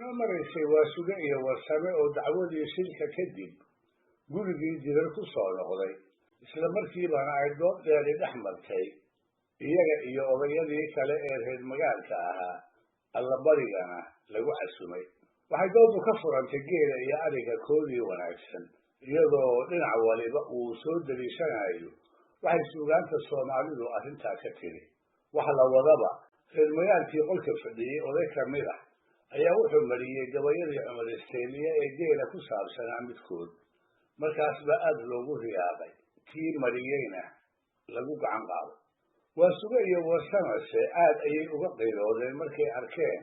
waxaana maraysay Waasuge iyo Warsame oo dacwadii shilka kadib gurigii jirar ku soo noqday isla markiibana ay dood dheeri dhex martay iyaga iyo odayadii kale ee reer magaalka ahaa allabarigana lagu casumay waxay doodu ka furantay geela iyo ariga koodii wanaagsan iyadoo dhinac waliba uu soo daliishanayo waxay suugaanta Soomaalidu arrintaa ka tiri waxa la wadaba reer magaalkii qolka fadhiyay oday ka mid ah ayaa wuxuu mariyay gabayadii Cumar Isteeliye ee geela ku saabsanaa midkood markaas baa aad loogu riyaaqay kii mariyeyna lagu gacan qaado Waasuge iyo Warsamase aad ayay uga qiiroodeen markay arkeen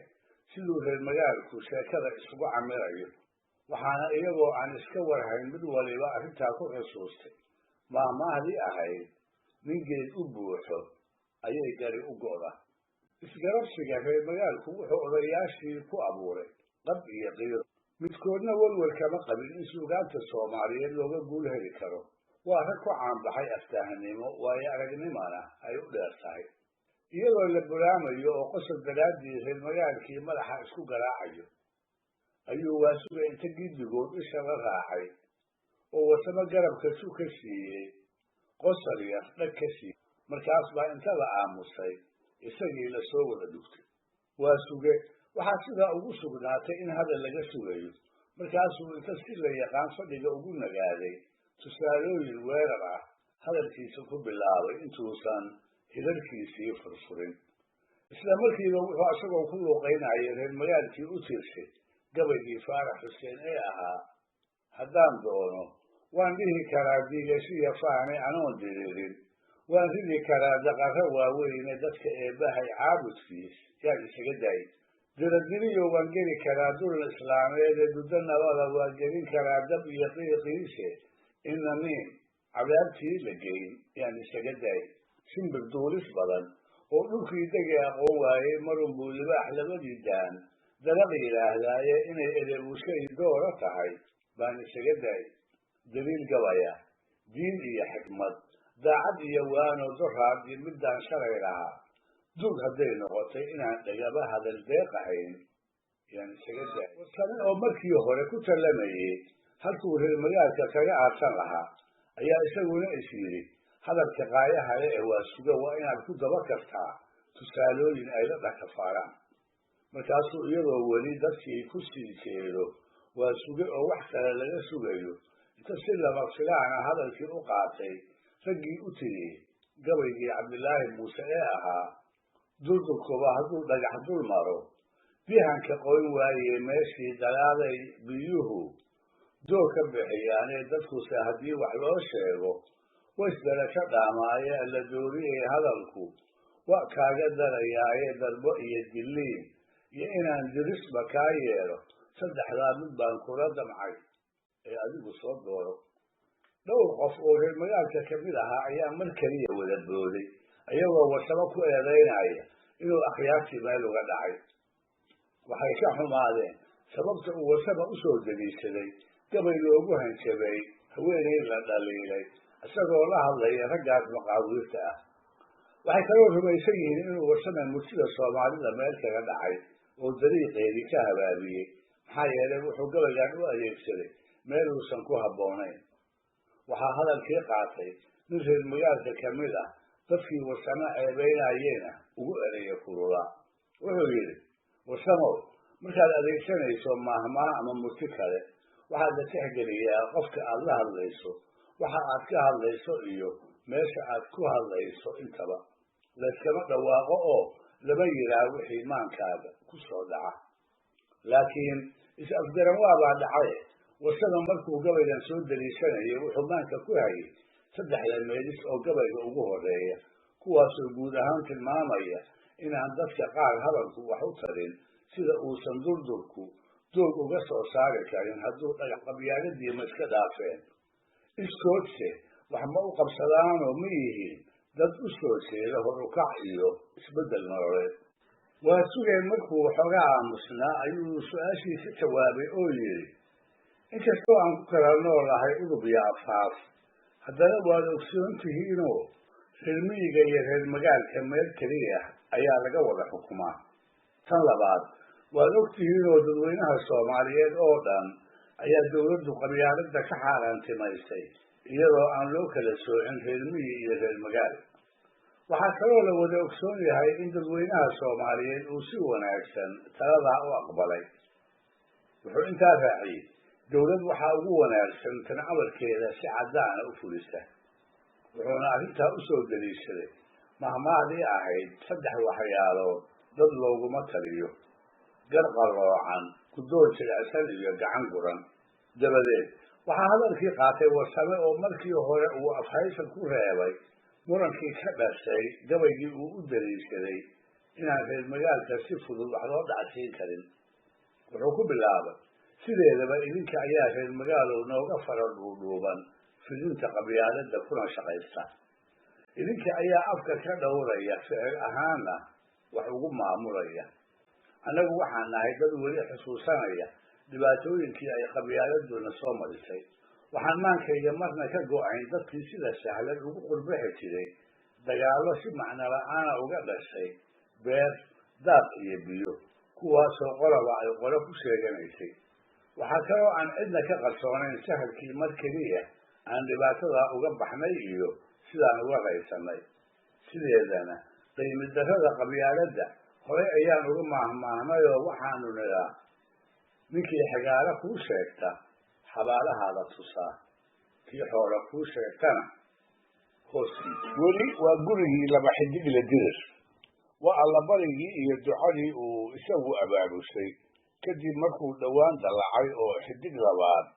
siduu reer magaalku sheekada isugu camirayo waxaana iyagoo aan iska warhayn mid waliba arrintaa ku xusuustay maahmaahdii ahayd ningeed u buuxo ayay gari u go'da isgarabsiga reer magaalku wuxuu odayaashii ku abuuray qab iyo qiiro midkoodna walwal kama qabin in suugaanta Soomaaliyeed looga guul heli karo waa rag ku caanbaxay aftahanimo waayo aragnimana ay u dheer tahay iyadoo la bulaamayo oo qosol daraadii reer magaalkii madaxa isku garaacayo ayuu Waasuge inta gidigood isha la raacay oo Warsame garabka su ka siiyey qosol yar dhag ka siiyey markaas baa inta la aamusay isagii la soo wada dhugtay Waasuge waxaa sidaa ugu sugnaatay in hadal laga sugayo markaasuu inta si la yaqaan fadhiga ugu nagaaday tusaalooyin weerar ah hadalkiisa ku bilaabay intuusan hidarkiisii furfurin isla markiiba wuxuu isagoo ku luuqaynayay reer magaalkii u tiirsay gabaygii Faarax Xuseen ee ahaa haddaan doono waan dhihi karaa diigashiya faane anoon diriirin waan ridi karaa daqarro waaweyne dadka eebbahay caabudkiis yaan isaga daayay diradiriyo waan geli karaa dul islaameed ee duddo nabada waan gelin karaa dab iyo qiiqiise inamiin cadaabtii la geyn yaan isaga daayay shimbir duulis badan oo dhulkii degi aqoon waayey marunbuu libaax labadii daan dalaq yidhaahdaaye inay edeebushay doora tahay baan isaga daayay daliil gabaya diin iyo xikmad daacad iyo waano doraad iyo midaan shalay lahaa dug hadday noqotay inaan dhagaba hadal deeqahayn yaan isaga daayay Warsame oo markii hore ku tallamayey halkuu reer magaalka kaga aarsan lahaa ayaa isaguna is yidhi hadalka qaayaha leh ee Waasuge waa inaad ku daba kartaa tusaalooyin ay la dhakafaaraan markaasuu iyadoo weli dadkii ku sii jeedo Waasuge oo wax kale laga sugayo inta si lama filaana hadalkii u qaatay raggii u tiriyey gabaygii Cabdilaahi Muuse ee ahaa duldulkuba hadduu dhagax dul maro bihanka qoyn waayey meeshii dalaaday biyuhu doog ka bixiyaanee dadkuse haddii wax loo sheego waysdala ka dhaamaaye la dooriyey hadalku wa kaaga darayaaye darbo iyo dilliin iyo inaan dirisba kaa yeelo saddexdaa mid baan kula damcay ee adigu soo dooro dhowr qof oo reer magaalka ka mid ahaa ayaa mar kaliya wada booday ayagoo Warsame ku eedaynaya inuu akhyaartii meel uga dhacay waxay ka xumaadeen sababta uu Warsame u soo daliishaday gabay loogu hanjabay haweeney la dhaliilay isagoo la hadlaya raggaas maqaawiirta ah waxay kaloo rumaysan yihiin inuu Warsame murtida Soomaalida meel kaga dhacay oo dariiqeedii ka habaabiyey maxaa yeelay wuxuu gabaygan u adeegsaday meel uusan ku habboonayn waxaa hadalkii qaatay nin reer magaalka ka mid ah dadkii Warsame ceebeynayena ugu ereya kululaa wuxuu yidhi Warsamow markaad adeegsanayso maahmaah ama murti kale waxaad la tixgeliyaa qofka aad la hadlayso waxa aad ka hadlayso iyo meesha aad ku hadlayso intaba layskama dhawaaqo oo lama yidhaah wixii maankaaga ku soo dhaca laakiin is-afgaran waabaa dhacay Warsame markuu gabaygan soo daliishanayay wuxuu maanka ku hayay saddexda meelis oo gabayga ugu horeeya kuwaasoo guud ahaan tilmaamaya inaan dadka qaar hadalku wax u tarin sida uusan durdurku doog uga soo saari karin hadduu dhagax qabyaaladiima iska dhaafeen iskoodse wax ma u qabsadaanoo ma yihiin dad u soo jeeda horukac iyo isbeddel nololeed Waasuge markuu waxoogaa aamusnaa ayuu su-aashii ka jawaabay oo yidhi inkastoo aan ku kala noolahay udub iyo afaaf haddana waad ogsoon tihiinoo reer miyiga iyo reer magaalka meel keliya ayaa laga wada xukumaa tan labaad waad ogtihiin oo dadweynaha Soomaaliyeed oo dhan ayaa dawladdu qabyaaladda ka xaaraantimaysay iyadoo aan loo kala soocin reer miyi iyo reer magaalo. waxaa kaloo la wada ogsoon yahay in dadweynaha Soomaaliyeed uu si wanaagsan taladaa u aqbalay. wuxuu intaa raaciyey dawlad waxaa ugu wanaagsan tan amarkeeda si caddaana u fulisa. wuxuuna arrintaa u soo daliishaday mahmahdii ahayd 3 waxyaalood dad looguma taliyo: gar qaroocan, guddoon jilicsan iyo gacan guran. dabadeed waxaa hadalkii qaatay Warsame oo markii hore uu afhaysan ku reebay murankii ka dhashay gabaygii uu u daliishaday inaan reer magaalka si fudud wax loo dhacsiin karin. wuxuu ku bilaabay: sideedaba idinka ayaa reer magaalow nooga fara dhuudhuuban fidinta qabyaaladda kuna shaqaysta. idinka ayaa afka ka dhowraya, ficil ahaana wax ugu maamulaya. annagu waxaan nahay dad weli xusuusanaya dhibaatooyinkii ay qabyaaladuna soo marisay. waxaan maankayga marna ka go'ayn dadkii sida sahlan ugu qurbixi jiray dagaallo si macno la'aana uga dhashay beer, daaq iyo biyo, kuwaasoo qolaba ay qolo ku sheeganaysay. waxaa kaloo aan cidna ka qarsoonayn sahalkii mar keliya aan dhibaatada uga baxnay iyo sidaan uga raysanay. sideedana qiimi darrada qabyaaladda horey ayaan uga maahmaahnay oo waxaanu nidhaa: ninkii xigaalo kuu sheegta xabaalahaada tusaa, kii xoolo kuu sheegtana hooskiisa. weli waa gurigii laba xidigle dirir. waa allabarigii iyo ducadii uu isagu abaabushay kadib markuu dhowaan dallacay oo xidig labaad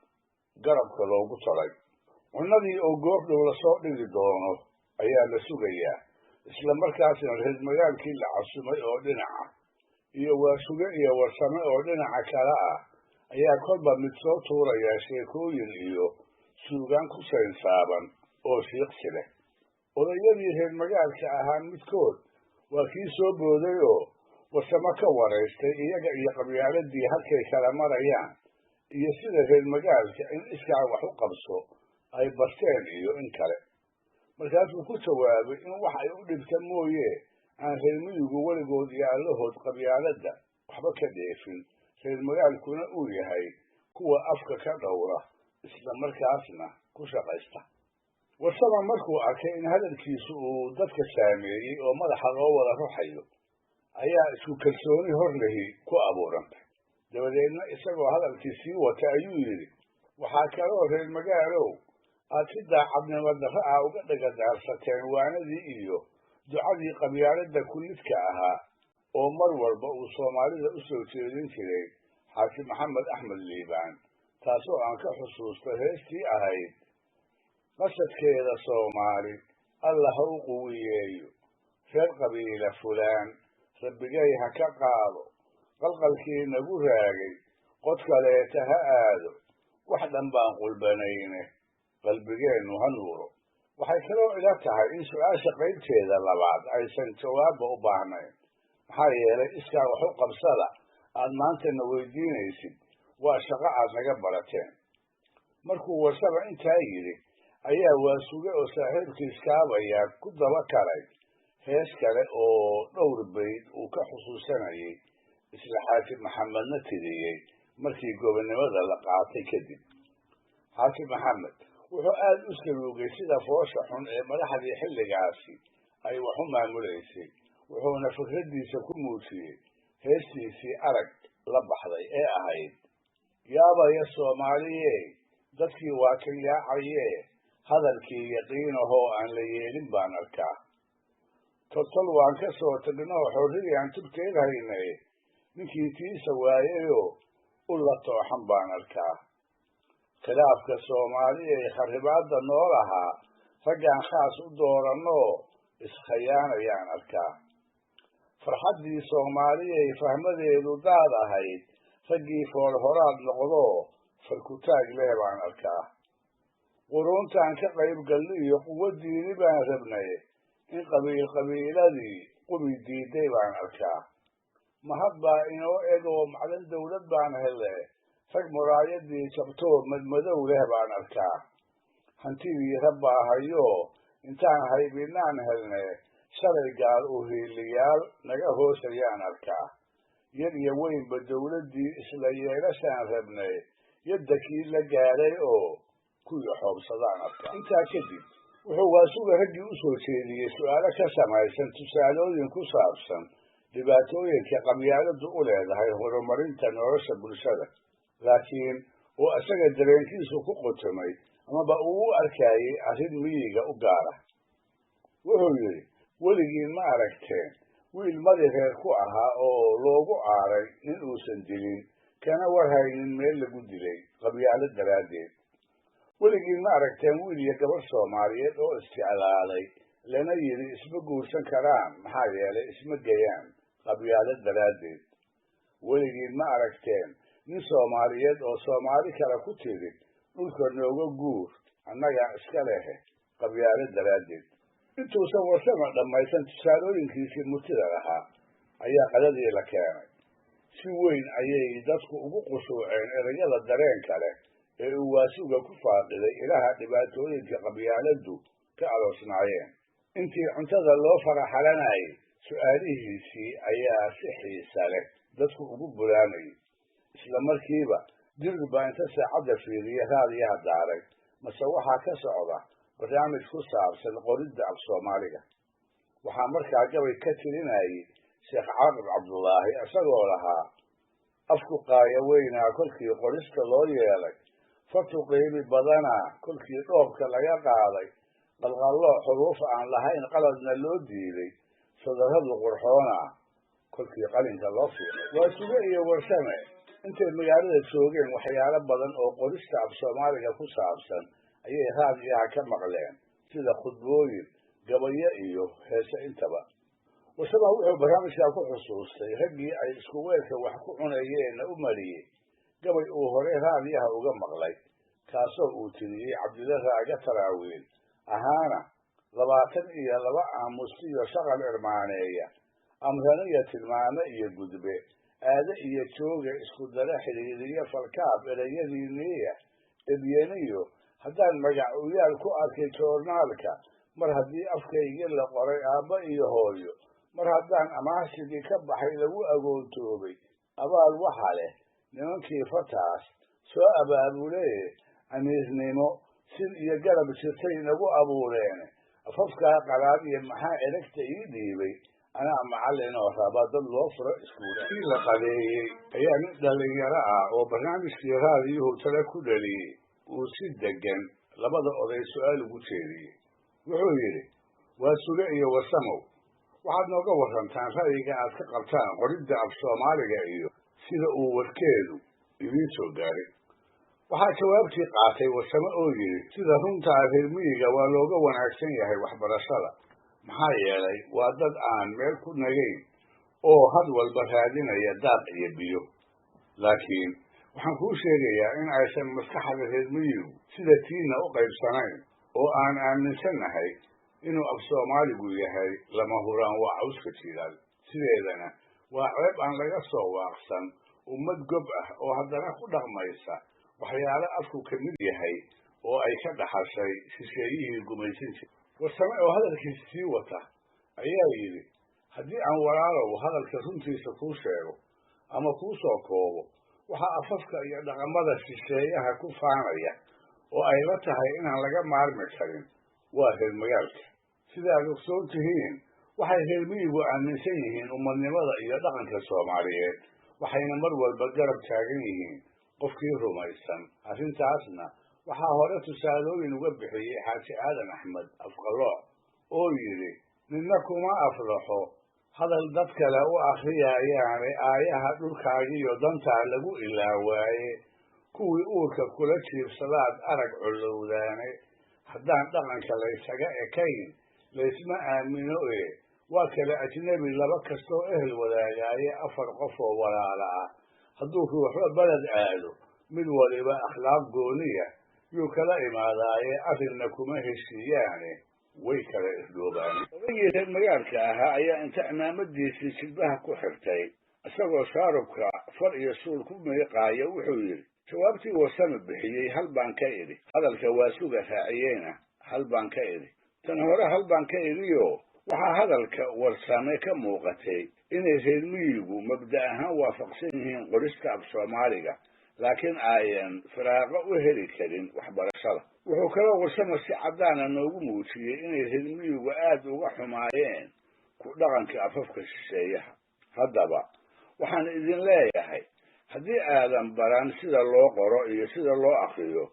garabka loogu tolay. cunnadii oo goordhow lasoo dhigi doono ayaa la sugayaa, isla markaasna reer magaalkii la casumay oo dhinaca iyo Waasuge iyo Warsame oo dhinaca kale ah ayaa kolba mid soo tuuraya sheekooyin iyo suugaan ku saynsaaban oo shiiqsi leh. odayadii reer magaalka ahaa midkood waa kii soo booday oo Warsame ka waraystay iyaga iyo qabyaaladii halkay kala marayaan iyo sida reer magaalka in iskaa wax u qabso ay barteen iyo in kale. markaasuu ku jawaabay in wax ay u dhibta mooye aan reer miyigu weligood iyo allahood qabyaaladda waxba ka dheefin, reer magaalkuna uu yahay kuwa afka ka dhowra isla markaasna ku shaqaysta. Warsame markuu arkay in hadalkiisu uu dadka saameeyey oo madaxa loo wada ruxayo ayaa isku kalsooni hor lehi ku abuurantay. dabadeedna isagoo hadalkii sii wata ayuu yidhi: waxaa kaloo reer magaalow aad si daacadnimo darro ah uga dhagadaarsateen waanadii iyo ducadii qabyaaladda kulidka ahaa oo mar walba uu Soomaalida u soo jeedin jiray Xaaji Maxamed Axmed Liibaan, taasoo aan ka xusuusto heestii ahayd: qasadkeeda Soomaali alla ha u quwiyeeyo, reer qabiila fulaan rabbigay ha ka qaado, qalqalkii nagu raagay qod kaleeta ha aado, wax dhan baan qulbanayne qalbigeennu ha nuuro. waxay kaloo ila tahay in su-aasha qaybteeda labaad aysan jawaabba u baahnayn, maxaa yeelay iskaa wax u qabsada aad maantana weydiinaysid waa shaqo aad naga barateen. markuu Warsame intaa yidhi ayaa Waasuge oo saaxiibkiis kaabaya ku daba karay hees kale oo dhowr bayd uu ka xusuusanayay isla Xaaji Maxamedna tiriyey markii gobonimada la qaatay kadib. Xaaji Maxamed wuxuu aad u saluugay sida foosha xun ee madaxdii xilligaasi ay wax u maamulaysay, wuxuuna fikradiisa ku muujiyey heestiisii arag la baxday ee ahayd: yaabaya Soomaaliye dadkii waa ka yaacayee hadalkii yaqiinahoo aan la yeelin baan arkaa. toltol waan ka soo tagnoo xorriyaan tubteed haynay, ninkii tiisa waayayoo u la tooxan baan arkaa. khilaafka Soomaaliya ee kharibaadda nool ahaa raggaan khaas u dooranoo iskhiyaanayaan arkaa. farxaddii Soomaaliya ee fahmadeedu daad ahayd raggii fool horaad noqdoo farkutaag leh baan arkaa. quruuntaan ka qayb galno iyo quwaddiini baan rabnay, in qabiiladii qumi diiday baan arkaa. mahad baa inoo eg oo macdan dawlad baan hele, rag muraayadii jabtoo madmadow leh baan arkaa. hantidii rabbaa hayoo intaan haybinaan helne shalay gaal u hiiliyaal naga hoosayaan arkaa. yar iyo weynba dawladdii isla yeelashaan rabnay yadda kii la gaadhay oo kuwii xoobsadaan arka intaa kadib wuxuu waasuga raggii u soo jeediyey su'aalo ka samaysan tusaalooyin ku saabsan dhibaatooyinka qabyaaladu u leedahay horumarinta nolosha bulshada laakiin oo isaga dareenkiisu ku qotomay amaba uu u arkayey arrin miyiga u gaara wuxuu yidhi weligiin ma aragteen wiil madi reer ku ahaa oo loogu aaray nin uusan dilin kana warhaynin meel lagu dilay qabyaalo daraaddeed weligiin ma aragteen wiil iyo gabadh soomaaliyeed oo isjeclaaday lana yidhi isma guursan karaan maxaa yeelay isma geyaan qabyaalo daraaddeed weligiin ma aragteen nin soomaaliyeed oo soomaali kale ku tidhi dhulka nooga guur annagaa iska lehe qabyaalo daraaddeed intuusan warsama dhammaysan tusaalooyinkiisii murtida lahaa ayaa qadadii la keenay si weyn ayay dadku ugu qushuuceen erayada dareenka leh ee uu waasuga ku faaqiday ilaha dhibaatooyinka qabyaaladu ka aloosnaayeen intii cuntada loo faraxalanayay su'aalihiisii ayaa si xiisa leh dadku ugu buraanayay isla markiiba dirir baa inta saacadda fiiriya raadiyaha daaray mase waxaa ka socda barnaamij ku saabsan qoridda af soomaaliga waxaa markaa gabay ka tirinayay sheekh caaqib cabdullaahi isagoo lahaa afku qaaya weynaa kolkii qorista loo yeelay fartu qiimi badanaa kolkii dhoobka laga qaaday qalqalloo xuruuf aan lahayn qaladna loo diiday sadarradu qurxoona kolkii qalinka loo fiiqay waasuge iyo warsame intay magaalada joogeen waxyaalo badan oo qorista af soomaaliga ku saabsan ayay raadiyaha ka maqleen sida khudbooyin gabayo iyo heese intaba warsama wuxuu barnaamijkaa ku xusuustay raggii ay isku weelka wax ku cunayeenna u mariyey gabay uu hore raadiyaha uga maqlay kaasoo uu tiriyey cabdilla raaga taraawiil ahaana 22 aamustiyo shaqal irmaaneeya amraniya tilmaame iyo gudbe aade iyo jooga isku dara xiriiriya falkaab erayadiiniya ebyeniyo haddaan magac uyaal ku arkay joornaalka mar haddii afkaygii la qoray aabba iyo hooyo mar haddaan amaahsigii ka baxay lagu agoontoobay abaal waxa leh nimankii fataas soo abaabulee amiirnimo sil iyo garab jirtay nagu abuureen afafkaa qaraab iyo maxaa eragta ii dhiibay anaa macallin oo raba dad loo furo iskuula kii la qadeeyey ayaa nin dhalinyaro ah oo barnaamijkii raadiyuhu tale ku dhaliyey uu si degan labada oday su'aal ugu jeediyey wuxuu yidhi waasuge iyo warsamow waxaad nooga warrantaan ra'yiga aad ka qabtaan qoridda af soomaaliga iyo sida uu warkeedu idiin soo gaaray waxaa jawaabtii qaatay warsame oo yidhi sida runtaa reer miyiga waa looga wanaagsan yahay waxbarashada maxaa yeelay waa dad aan meel ku nagayn oo had walba raadinaya daaq iyo biyo laakiin waxaan kuu sheegayaa in aysan maskaxda reer miyigu sida tiina u qaybsanayn oo aan aaminsannahay inuu af soomaaligu yahay lama huraan waa cawska jilaal sideedana waa ceeb aan laga soo waaqsan ummad gob ah oo haddana ku dhaqmaysa waxyaalo afku ka mid yahay oo ay ka dhaxashay shisheeyihii gumaysan jira warsame oo hadalkiisa sii wata ayaa yidhi haddii aan walaalow hadalka runtiisa kuu sheego ama kuu soo koobo waxaa afafka iyo dhaqamada shisheeyaha ku faanaya oo ay la tahay inaan laga maarmi karin waa reer magaalka sida aad ogsoon tihiin waxay reer miyigu aaminsan yihiin ummadnimada iyo dhaqanka soomaaliyeed waxayna mar walba garab taagan yihiin qofkii rumaysan arrintaasna waxaa hore tusaalooyin uga bixiyey xaaji aadan axmed afqalooc oo yidhi ninna kuma aflaxo hadal dad kale u akhriyayaane aayaha dhulkaagiiyo dantaa lagu ilaawaaye kuwii uurka kula jiibsadaad arag collowdaane haddaan dhaqanka laysaga ekayn laysma aamino waa kale ajnebi laba kastoo ehel wadaagaaye 4 qof oo walaala ah hadduu ruuxba beled aado mid waliba akhlaaq gooniya yuu kala imaadaaye arrinna kuma heshiiyaane way kala isdhoobaan odagii reer magaalka ahaa ayaa inta cimaamadiisii jilbaha ku xirtay isagoo shaarubka far iyo suul ku meeqaaya wuxuu yidhi jawaabtii warsame bixiyey hal baan ka idhi hadalka waasuga raaciyeyna hal baan ka idhi tan hore hal baan ka idhiyo waxaa hadalka warsame ka muuqatay inay reer miyigu mabda ahaan waafaqsan yihiin qorista af soomaaliga laakiin ayan firaaqo u heli karin waxbarashada wuxuu kaloo warsame si caddaana noogu muujiyey inay reer miyigu aad uga xumaayeen ku dhaqanka afafka shisheeyaha haddaba waxaan idin leeyahay haddii aadan baran sida loo qoro iyo sida loo akriyo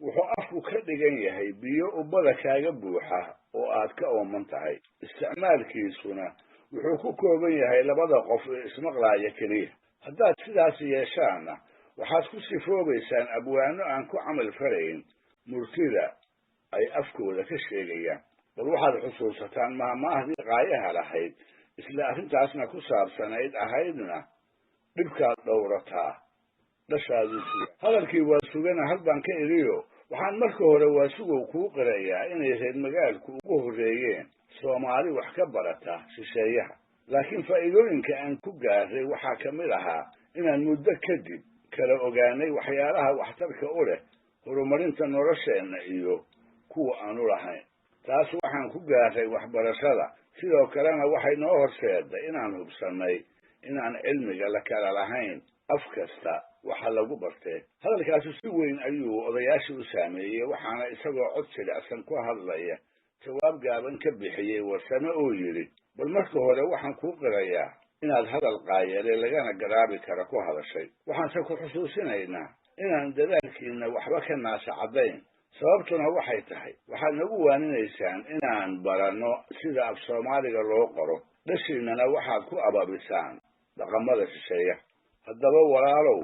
wuxuu afku ka dhigan yahay biyo ubbada kaaga buuxa oo aad ka ooman tahay isticmaalkiisuna wuxuu ku kooban yahay labada qof ee ismaqlaaya keliya haddaad sidaas yeeshaanna waxaad ku sifoobaysaan abwaano aan ku camal falayn murtida ay afkooda ka sheegayaan bal waxaad xusuusataan maahmaahdii qaayaha lahayd isla arrintaasna ku saabsanayd ahaydna dhibkaad dhowrataa dhashaaduu suga hadalkii waa sugana hal baan ka idhiyo waxaan marka hore waa sugow kuu qirayaa inay reer magaalku ugu horreeyeen soomaali wax ka barata shisheeyaha laakiin faa'iidooyinka aan ku gaaray waxaa ka mid ahaa inaan muddo kadib kala ogaanay waxyaalaha waxtarka u leh horumarinta nolosheenna iyo kuwa aanu lahayn taas waxaan ku gaaray waxbarashada sidoo kalena waxay noo horseeday inaan hubsannay inaan cilmiga la kala lahayn af kasta waxa lagu bartee hadalkaasu si weyn ayuu odayaashii u saameeyey waxaana isagoo cod jilicsan ku hadlaya jawaab gaaban ka bixiyey warsame oo yidhi bal marka hore waxaan kuu qirayaa inaad hadal qaayale lagana garaabi kara ku hadashay waxaanse ku xusuusinaynaa inaan dadaalkiina waxba ka naasacadayn sababtuna waxay tahay waxaad nagu waaninaysaan inaan baranno sida af soomaaliga loo qoro dhashiinana waxaad ku ababisaan dhaqamada shisheeya haddaba walaalow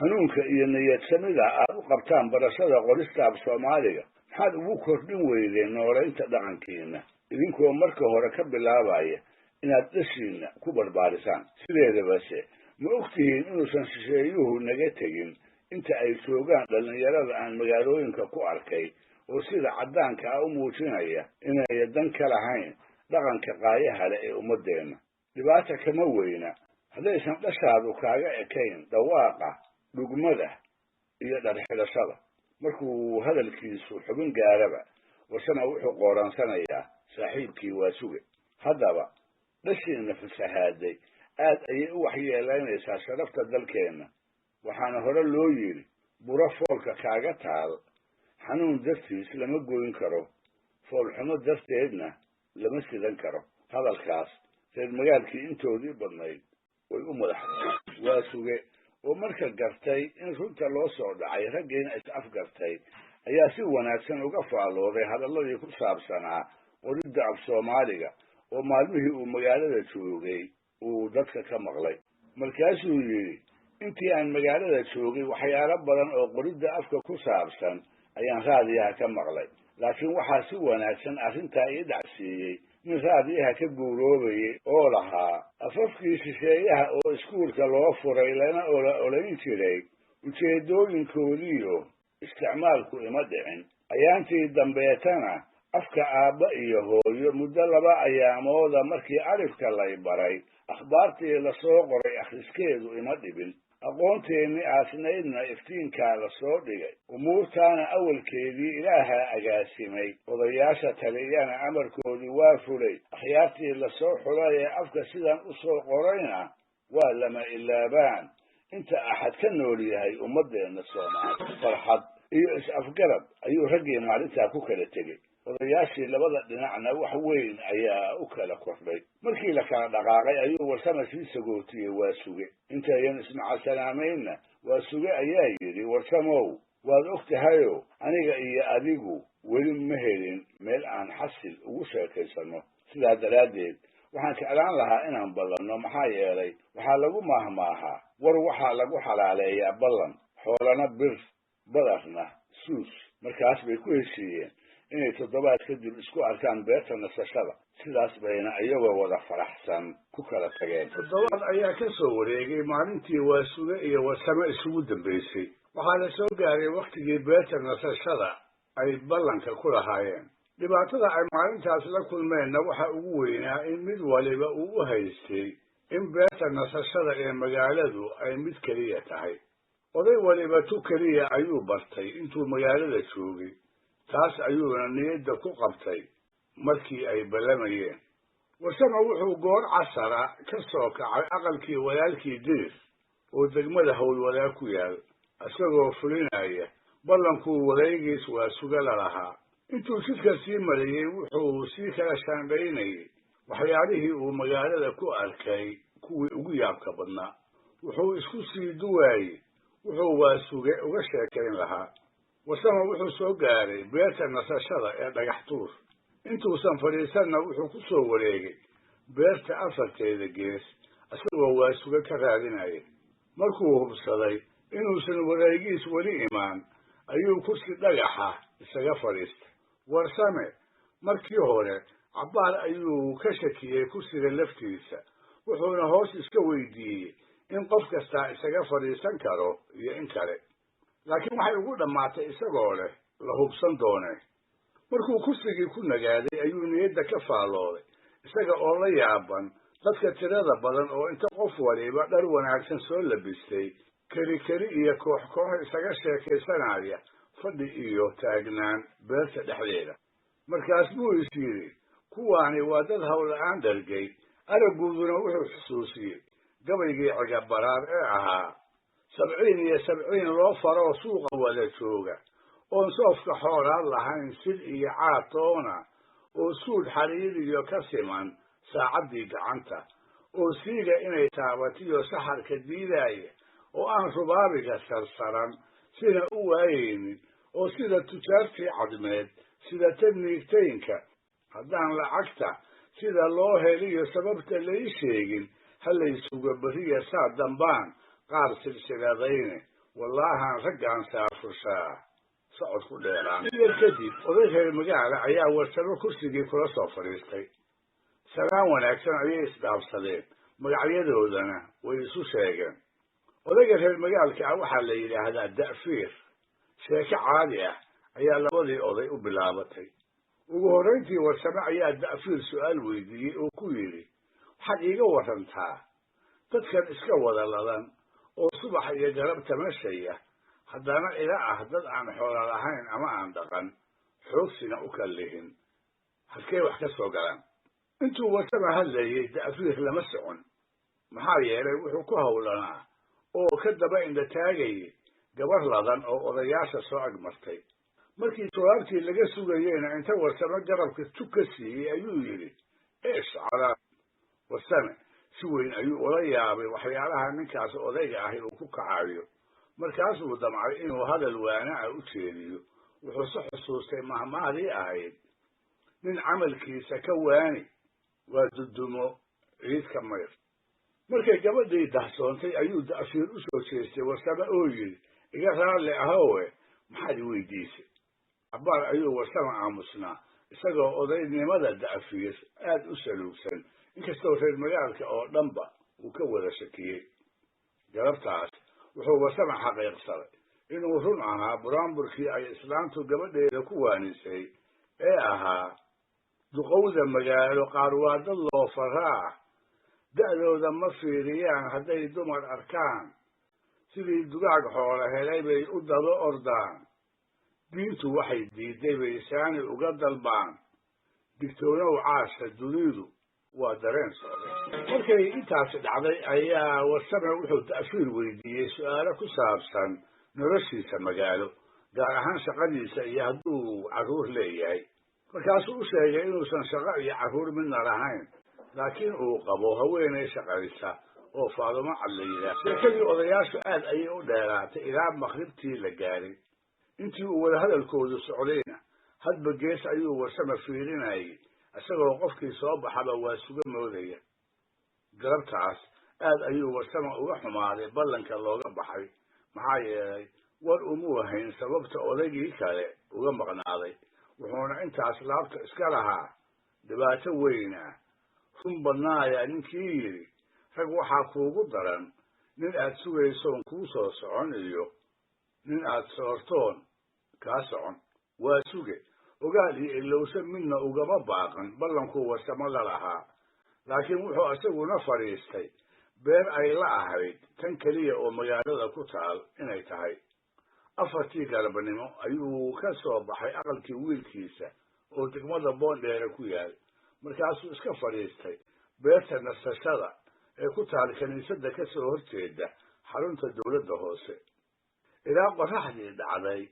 hanuunka iyo niyadsamida aad u qabtaan barashada qorista af soomaaliga maxaad ugu kordhin weydeen noolaynta dhaqankiina idinkoo marka hore ka bilaabaya inaad dhashiina ku barbaarisaan sideedabase ma ogtihiin inuusan shisheeyuhu naga tegin inta ay joogaan dhallinyarada aan magaalooyinka ku arkay oo sida caddaanka ah u muujinaya inay dan ka lahayn dhaqanka qaayaha leh ee ummadeenna dhibaata kama weyna haddaysan dhashaadu kaaga ekayn dhawaaqa dhugmada iyo dharxidhashada markuu hadalkiisu xubin gaaraba warsama wuxuu qooraansanayaa saaxiibkii waa suge haddaba dhashiina fasahaaday aad ayay u waxyeelaynaysaa sharafta dalkeenna waxaana hore loo yidhi buro foolka kaaga taal xanuun dartiis lama goyn karo foolxumo darteedna lama sidan karo hadalkaas reer magaalkii intoodii badnayd way u madaxdeen waa suge oo marka gartay in runta loo soo dhacay raggiina is afgartay ayaa si wanaagsan uga faallooday hadalladii ku saabsanaa qoridda af soomaaliga oo maalmihii uu magaalada joogay uu dadka ka maqlay markaasuu yidhi intii aan magaalada joogay waxyaalo badan oo qoridda afka ku saabsan ayaan raadiyaha ka maqlay laakiin waxaa si wanaagsan arrintaa ii dhacsiiyey nin raadiyaha ka guuroobayay oo lahaa afafkii shisheeyaha oo iskuulka loo furay lana olayn jiray ujeeddooyinkoodiiyo isticmaalku ima dhicin ayaantii dambeetana afka aabba iyo hooyo muddo 2 ayaamooda markii alifka lay baray akhbaartii la soo qoray akhriskeedu ima dhibin aqoonteennii aasnaydna iftiinkaa la soo dhigay umuurtaana awalkeedii ilaahaa agaasimay odayaasha taliyana amarkoodii waa fulay akhyaartii la soo xulay ee afka sidan u soo qorayna waa lama ilaabaan inta axad ka nool yahay ummaddeenna soomaali farxad iyo is-afgarab ayuu raggii maalintaa ku kala tegey odayaashii labada dhinacna wax weyn ayaa u kala kordhay markii la kala dhaqaaqay ayuu warsame sii sagootiyey waa suge intayan ismacasalaameynna waa suge ayaa yidhi warsamow waad og tahayo aniga iyo adigu weli ma helin meel aan xasil ugu sheekaysanno sidaa daraaddeed waxaan jeclaan lahaa inaan ballanno maxaa yeelay waxaa lagu maahmaahaa war waxaa lagu xalaaleeyaa ballan xoolana bir badarna suus markaas bay ku heshiiyeen inay 7 kadib isku arkaan beerta nasashada sidaas bayna iyagoo wada faraxsan ku kala tageen 7 ayaa ka soo wareegay maalintii waa suge iyo warsame isugu dambaysay waxaa la soo gaaray waqtigii beerta nasashada ay ballanka ku lahaayeen dhibaatada ay maalintaas la kulmeenna waxa ugu weynaa in mid waliba uu u haystay in beerta nasashada ee magaaladu ay mid keliya tahay oday waliba tu keliya ayuu bartay intuu magaalada joogay taas ayuuna niyadda ku qabtay markii ay ballamayeen warsame wuxuu goor casara ka soo kacay aqalkii walaalkii dirir oo degmada howlwadaag ku yaal isagoo fulinaya ballankuu wadaygiis waa suga lalahaa intuu jidka sii marayey wuxuu sii kala shaandhaynayay waxyaalihii uu magaalada ku arkay kuwii ugu yaabka badnaa wuxuu isku sii duwaayey wuxuu waa suge uga sheekayn lahaa warsame wuxuu soo gaaray beerta nasashada ee dhagax tuur intuusan fadhiisanna wuxuu ku soo wareegay beerta afarteeda gees isagoo waa suge ka raadinaya markuu hubsaday inuusan wareegiis weli imaan ayuu kursi dhagaxa isaga fadhiistay warsame markii hore cabbaar ayuu ka shakiyey kursiga laftiisa wuxuuna hoos iska weydiiyey in qof kastaa isaga fadhiisan karo iyo in kale laakiin waxay ugu dhammaatay isagoo leh la hubsan doonee markuu kursigii ku nagaaday ayuu niyadda ka faallooday isaga oo la yaaban dadka tirada badan oo inta qof waliba dhar wanaagsan soo labistay keli iyo koox isaga sheekaysanaya fadhi iyo taagnaan beerta dhexdeeda markaas buu is yidhi kuwaani waa dad howla-aan dhargay aragguuduna wuxuu xusuusiyey gabaygii cigabaraar ee ahaa 70 loo faroo suuqa wada jooga oon soofka xoolaad lahayn sid iyo caatoona oo suud xariiriyo ka siman saacaddii gacanta oo siiga inay taabatiyo saxarka diidaaya oo aan rubaabiga sarsaran sina u waayeynin oo sida tujaartii cadmeed sida tadniigtaynka haddaan lacagta sida loo heliyo sababta lai sheegin halaysuga beriya saa dambaan qaar silsiladayne wallaahaan raggaan saafushaa socod ku dheeraan yar kadib oday reer magaala ayaa warsamo kursigii kula soo fadhiistay salaan wanaagsan ayay isdhaafsadeen magacyadoodana way isu sheegeen odayga reer magaalka ah waxaa la yidhaahdaa da'fiir sheeko caadi ah ayaa labadii oday u bilaabatay ugu horrayntii warsame ayaa da'fiir su'aal weydiiyey oo ku yidhi waxaad iiga warantaa dadkan iska wada ladan oo subax iyo garab tamashaya haddana ila ah dad aan xoola lahayn ama aan dhaqan xoogsina u kallihin halkee wax ka soo galaan intuu warsame hadlayey da'fiir lama socon maxaa yeelay wuxuu ku howlanaa oo ka daba indha taagayay gabar ladan oo odayaasha soo agmartay markii jawaabtii laga sugayeyna inta warsame garabka tug ka siiyey ayuu yidhi eesh calaa warsame si weyn ayuu ula yaabay waxyaalaha ninkaas odayga ahi uu ku kacayo markaasuu damcay inuu hadal waanaca u jeediyo wuxuuse xusuustay mahmahdii ahayd nin camalkiisa ka waani waa dudumo ciid ka mayr markay gabadhii dahsoontay ayuu da'fiir u soo jeestay warsame oo yidhi iga raalli ahowe maxaad i weydiisay cabbaar ayuu warsame aamusnaa isagoo odaynimada da'fiir aad u saluugsan inkastoo reer magaalka oo dhanba uu ka wada shakiyey galabtaas wuxuu warsame xaqiiqsaday inuu run ahaa buraanburkii ay islaantu gabadheeda ku waanisay ee ahaa duqowda magaalo qaar waa dad loo faraa da'dooda ma fiiriyaan hadday dumar arkaan sidii dugaag xoola helay bay u daba ordaan diintu waxay diiday bay saani uga dalbaan digtoonow caasha dunidu waa dareen socday markay intaasi dhacday ayaa warsame wuxuu da'fiir weydiiyey su'aalo ku saabsan noloshiisa magaalo gaar ahaan shaqadiisa iyo hadduu carruur leeyahay markaasuu u sheegay inuusan shaqo iyo carruur midna lahayn laakiin uu qabo haweenay shaqaysa oo faadumo cad la yidhaah sheekadii odayaashu aad ayay u dheeraatay ilaa maqribtii la gaaray intii uu wada hadalkoodu socdayna hadba gees ayuu warsame fiirinayay isagoo qofkii soo baxaba waa suga moodaya galabtaas aad ayuu warsame uga xumaaday ballanka looga baxay maxaa yeelay war umuu hayn sababta odaygii kale uga maqnaaday wuxuuna intaas laabta iska lahaa dhibaato weyna run badnaaya ninkii yidhi rag waxaa kuugu daran nin aad sugaysoon kuu soo socon iyo nin aad soortoon kaa socon waa suge ogaal iyo ilowsan midna ugama baaqan ballankuu warsamo la lahaa laakiin wuxuu isaguna fadhiistay beer ay la ahayd tan keliya oo magaalada ku taal inay tahay 4 galabnimo ayuu ka soo baxay aqalkii wiilkiisa oo degmada boondheere ku yaal markaasuu iska fadhiistay beerta nasashada ee ku taal kiniisadda ka soo horjeeda xarunta dowladda hoose ilaa qoraxdii dhacday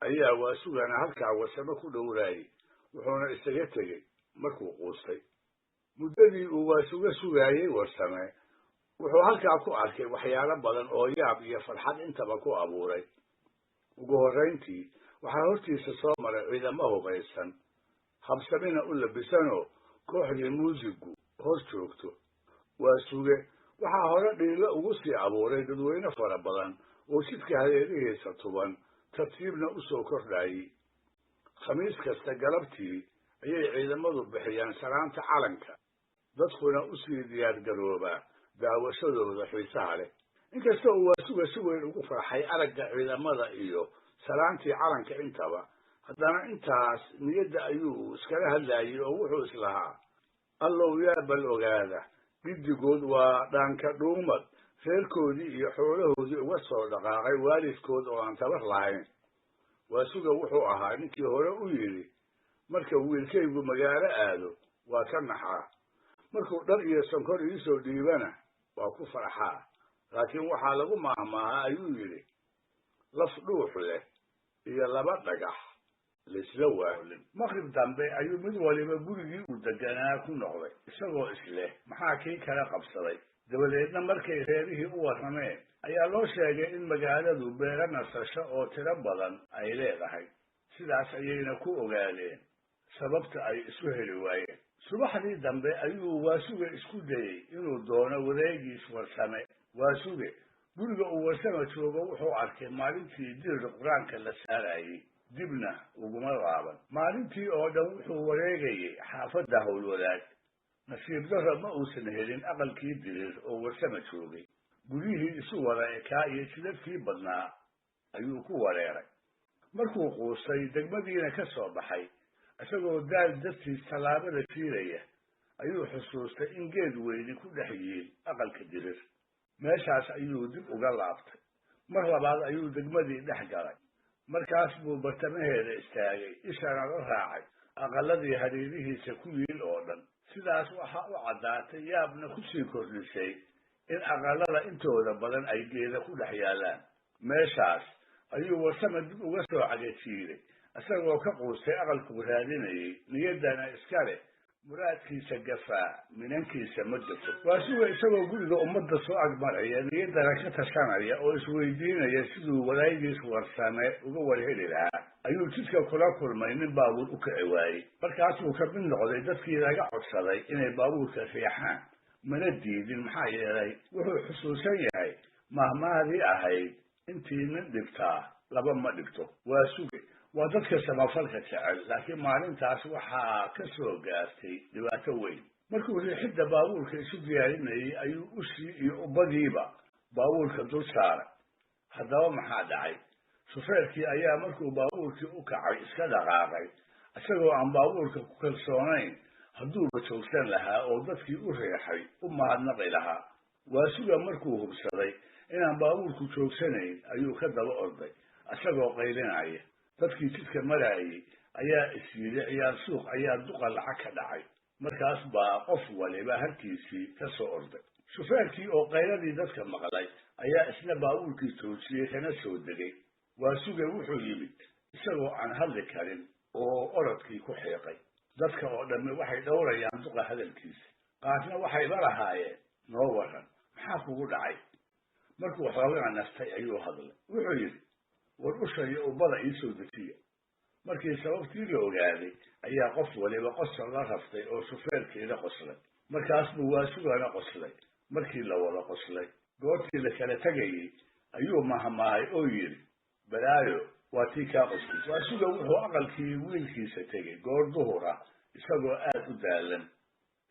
ayaa waasugana halkaa warsamo ku dhowraayey wuxuuna isaga tegey markuu quustay muddadii uu waasuga sugaayey warsame wuxuu halkaa ku arkay waxyaalo badan oo yaab iyo farxad intaba ku abuuray ugu horrayntii waxaa hortiisa soo maray ciidamo hubaysan habsamina u labisanoo kooxdii muusigu hor joogto waasuge waxaa hore dhiilo ugu sii abuuray dadweyne fara badan oo jidka hareerihiisa tuban tartiibna u soo kordhaayey khamiis kasta galabtii ayay ciidamadu bixiyaan salaanta calanka dadkuna u sii diyaargaroobaa daawashadooda xiisaha leh inkasta uu waasuga si weyn ugu farxay aragga ciidamada iyo salaantii calanka intaba haddana intaas niyadda ayuu iskala hadlaayey oo wuxuu islahaa allow yaa bal ogaada giddigood waa dhaanka dhuumad reerkoodii iyo xoolahoodii uga soo dhaqaaqay waalidkood oo aan tabar lahayn waasuga wuxuu ahaa ninkii hore u yidhi marka wiilkaygu magaalo aado waa ka naxaa markuu dhar iyo sonkor iisoo dhiibana waa ku farxaa laakiin waxaa lagu maahmaaha ayuu yidhi laf dhuux leh iyo laba dhagax laisla waahlin maqrib dambe ayuu mid waliba gurigii uu deganaa ku noqday isagoo isleh maxaa kii kala qabsaday dabadeedna markay reerihii u warrameen ayaa loo sheegay in magaaladu beero nasasho oo tiro badan ay leedahay sidaas ayayna ku ogaadeen sababta ay isu heli waayeen subaxdii dambe ayuu waasuge isku dayey inuu doono wareegiis warsame waasuge guriga uu warsama joogo wuxuu arkay maalintii dirir qur-aanka la saarayey dibna uguma laaban maalintii oo dhan wuxuu wareegayey xaafadda howlwadaag nasiib darro ma uusan helin aqalkii dirir oo warsama joogay guryihii isu wada ekaa iyo jidadkii badnaa ayuu ku wareeray markuu quustay degmadiina ka soo baxay isagoo daal dartiis tallaabada jiiraya ayuu xusuustay in geed weyni ku dhex yihiin aqalka dirir meeshaas ayuu dib uga laabtay mar labaad ayuu degmadii dhex galay markaas buu bartamaheeda istaagay ishana la raacay aqaladii hareerihiisa ku yiil oo dhan sidaas waxaa u caddaatay yaabna ku sii kordhisay in aqalada intooda badan ay geeda ku dhex yaallaan meeshaas ayuu warsama dib uga soo cagajiiday isagoo ka quustay aqalkuu raadinayey niyaddana iska leh muraadkiisa gafaa minankiisa ma jirto waasuga isagoo guriga ummadda soo agmaraya niyaddana ka tashanaya oo isweydiinaya siduu walaagiis warsame uga warheli lahaa ayuu jidka kula kulmay nin baabuur u kici waayey markaasuu ka mid noqday dadkii laga codsaday inay baabuurka riixaan mana diidin maxaa yeelay wuxuu xusuusan yahay mahmaadii ahayd intii nin dhibtaa laba ma dhibto waasuge waa dadka samafalka jecel laakiin maalintaas waxaa ka soo gaartay dhibaato weyn markuu riixidda baabuurka isu diyaarinayey ayuu ushii iyo ubbadiiba baabuurka dul saaray haddaba maxaa dhacay shufeerkii ayaa markuu baabuurkii u kacay iska dhaqaaqay isagoo aan baabuurka ku kalsoonayn hadduuba joogsan lahaa oo dadkii u riixay u mahadnaqi lahaa waasuga markuu hubsaday inaan baabuurku joogsanayn ayuu ka daba orday isagoo qaylinaya dadkii jidka maraayey ayaa is yidhi ciyaar suuq ayaa duqa lacag ka dhacay markaas baa qof waliba halkiisii ka soo orday shufeerkii oo qayladii dadka maqlay ayaa isna baabuurkii joojiyey kana soo degay waasuge wuxuu yimid isagoo aan hadli karin oo orodkii ku xiiqay dadka oo dhammi waxay dhowrayaan duqa hadalkiisa qaarna waxayba lahaayeen noo waran maxaa kugu dhacay markuu xoogaa nastay ayuu hadlay wuxuu yidhi war usha iyo ubbada iisoo dejiya markii sababtii la ogaaday ayaa qof waliba qosol la raftay oo shufeerkeeda qoslay markaas buu waasugana qoslay markii la wada qoslay goortii la kala tegayey ayuu mahmaahay oo yidhi balaayo waa tii kaa qoslaysa waasuga wuxuu aqalkii wiilkiisa tegey goor duhur ah isagoo aad u daalan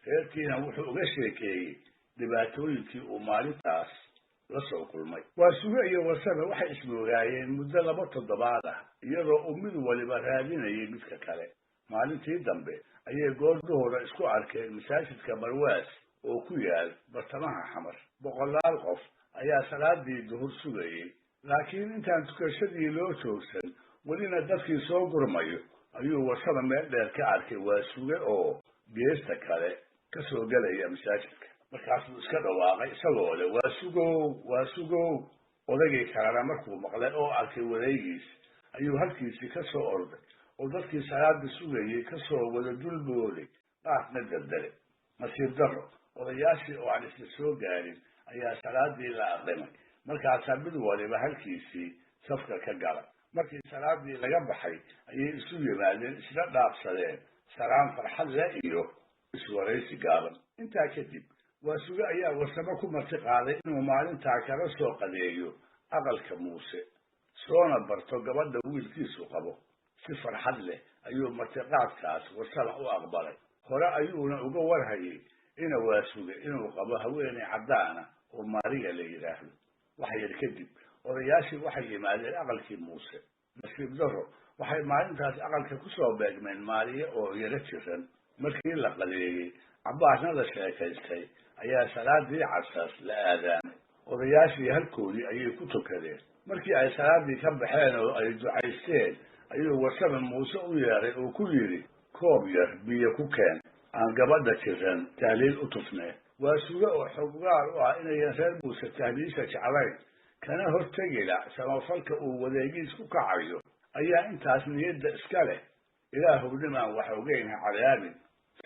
reerkiina wuxuu uga sheekeeyey dhibaatooyinkii uu maalintaas la soo kulmay waasuge iyo warsame waxay ismoogaayeen muddo 2 toddobaad ah iyadoo uu mid waliba raadinayay midka kale maalintii dambe ayay goor duhura isku arkeen masaajidka barwaas oo ku yaal bartamaha xamar boqolaal qof ayaa salaadii duhur sugayey laakiin intaan tukashadii loo joogsan welina dadkii soo gurmayo ayuu warsame meel dheer ka arkay waasuge oo geesta kale ka soo gelaya masaajidka markaasuu iska dhawaaqay isagoo leh waa sugow odaygii kalena markuu maqlay oo arkay wareegiis ayuu halkiisii ka soo orday oo dadkii salaada sugayay kasoo wada dulbooday qaarna daldalay nasiib darro odayaashii oo aan isla soo gaarin ayaa salaadii la aqrimay markaasaa mid waliba halkiisii safka ka galay markii salaadii laga baxay ayay isu yimaadeen isla dhaafsadeen salaan farxad leh iyo iswaraysi gaaban intaa kadib waasuge ayaa warsamo ku marti qaaday inuu maalintaa kala soo qadeeyo aqalka muuse soona barto gabadha wiilkiisu qabo si farxad leh ayuu martiqaadkaas warsaba u aqbalay hore ayuuna uga warhayay ina waasuge inuu qabo haweeney caddaana oo maariya la yidhaahdo wax yar kadib odayaashii waxay yimaadeen aqalkii muuse nasiib darro waxay maalintaas aqalka kusoo beegmeen maariye oo yaro jiran markii la qadeeyey cabbaasna la sheekaystay ayaa salaadii casaas la aadaamay odayaashii halkoodii ayay ku tukadeen markii ay salaadii ka baxeen oo ay ducaysteen ayuu warsame muuse u yeeray oo ku yidhi koob yar biyo ku keen aan gabadha jiran tahliil u tufnee waasuge oo xoggaar u ah inayan reer muuse tahliisha jeclayn kana hortegila samafalka uu wadeegiis ku kacayo ayaa intaas niyadda iska leh ilaahow nimaan wax ogeyn ha cadaabin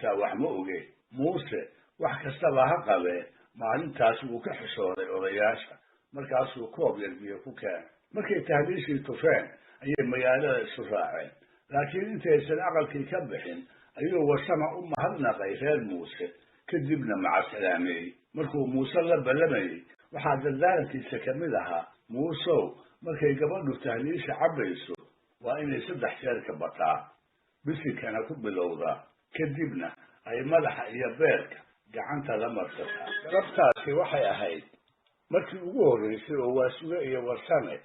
saa wax ma oge muuse wax kastaba ha qabee maalintaas wuu ka xishooday odayaasha markaasuu koob yar biyo ku keenay markay tahliishii tufeen ayay magaalada isu raaceen laakiin intaysan aqalkii ka bixin ayuu warsama u mahadnaqay reer muuse kadibna macasalaameeyey markuu muuse la ballamayey waxaa dardaarankiisa ka mid ahaa muusow markay gabadhu tahliisha cabbayso waa inay 3 jeer ka bataa bisinkana ku bilowdaa kadibna ay madaxa iyo beerka gacanta la marsataa galabtaasi waxay ahayd markii ugu horreysay oo waasuge iyo warsame